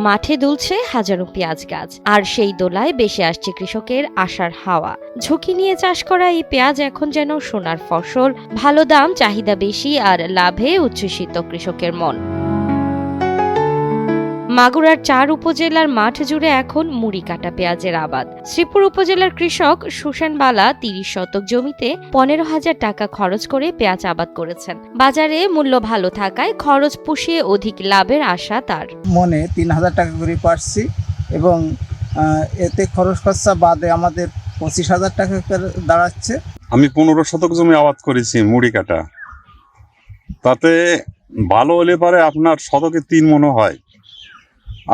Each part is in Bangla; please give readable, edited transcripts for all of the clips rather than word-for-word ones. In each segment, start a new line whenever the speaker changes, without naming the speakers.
মাঠে দুলছে হাজারো পেঁয়াজ গাছ, আর সেই দোলায় বেশি আসছে কৃষকের আশার হাওয়া। ঝুঁকি নিয়ে চাষ করা এই পেঁয়াজ এখন যেন সোনার ফসল। ভালো দাম, চাহিদা বেশি, আর লাভে উচ্ছ্বসিত কৃষকের মন। মাগুরার ৪ উপজেলার মাঠ জুড়ে এখন মুড়ি কাটা পেঁয়াজের আবাদ। শ্রীপুর উপজেলার কৃষক সুশান বালা ৩০ শতক জমিতে ১৫,০০০ টাকা খরচ করে পেঁয়াজ আবাদ করেছেন। বাজারে মূল্য ভালো থাকায় খরচ পুষিয়ে অধিক লাভের আশা তার
মনে ৩,০০০ টাকা করে পাচ্ছি এবং এতে খরচ খরচা বাদে আমাদের ২৫,০০০ টাকা দাঁড়াচ্ছে।
আমি ১৫ শতক জমি আবাদ করেছি মুড়ি কাটা। তাতে ভালো হলে পারে আপনার শতকে ৩ মণ হয়,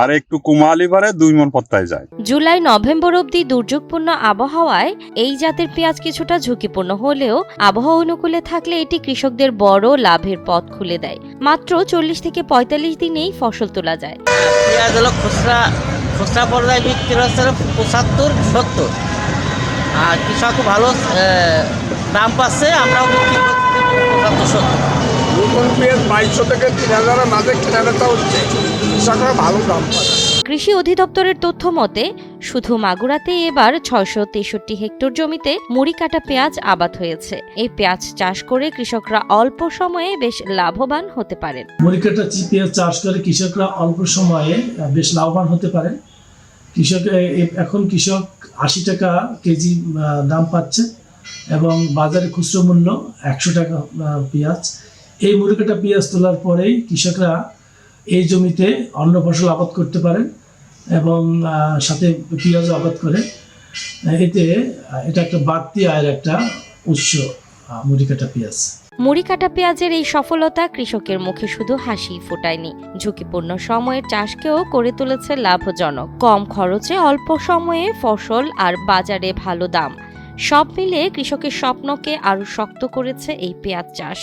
আর একটু কুমালি পারে ২ মণ পত্তায় যায়।
জুলাই নভেম্বর অবধি দুর্যোগপূর্ণ আবহাওয়ায় এই জাতের পেঁয়াজ কিছুটা ঝুঁকিপূর্ণ হলেও আবহাওয়া অনুকূলে থাকলে এটি কৃষকদের বড় লাভের পথ খুলে দেয়। মাত্র ৪০ থেকে ৪৫ দিনেই ফসল তোলা যায়।
পেঁয়াজ হলো খুচরা পর্যায়ে বিক্রি হচ্ছে ৭৫-৭০, আর কৃষক ভালো দাম পাচ্ছে, আমরাও বিক্রি করছি ৭৫-৭০।
নতুন পেঁয়াজ ২২০০ থেকে ৩,০০০-এর মাঝে কেনাবেচা হচ্ছে, কৃষকরা ভালো দাম পায়।
কৃষি অধিদপ্তরের তথ্য মতে শুধু মাগুরাতে এবার ৬৬৩ হেক্টর জমিতে মুড়ি কাটা পেঁয়াজ আবাদ হয়েছে। এই পেঁয়াজ চাষ করে কৃষকরা অল্প সময়ে বেশ লাভবান হতে পারেন।
মুড়ি কাটা পেঁয়াজ চাষ করে কৃষকরা অল্প সময়ে বেশ লাভবান হতে পারেন। এখন কৃষক ৮০ টাকা কেজি দাম পাচ্ছে এবং বাজারে খুচরো মূল্য ১০০ টাকা পেঁয়াজ। এই মুড়ি কাটা পেঁয়াজ তোলার পরেই কৃষকরা এই জমিতে অন্য ফসল আবাদ করতে পারেন এবং সাথে পেঁয়াজ আবাদ করে এটা একটা বাড়তি আয়ের একটা উৎস। মুড়ি কাটা পেঁয়াজ,
মুড়ি কাটা পেঁয়াজের এই সফলতা কৃষকের মুখে শুধু হাসি ফোটায়নি, ঝুঁকিপূর্ণ সময়ের চাষকেও করে তুলেছে লাভজনক। কম খরচে অল্প সময়ে ফসল আর বাজারে ভালো দাম, সব মিলে কৃষকের স্বপ্নকে আরো শক্ত করেছে এই পেঁয়াজ চাষ।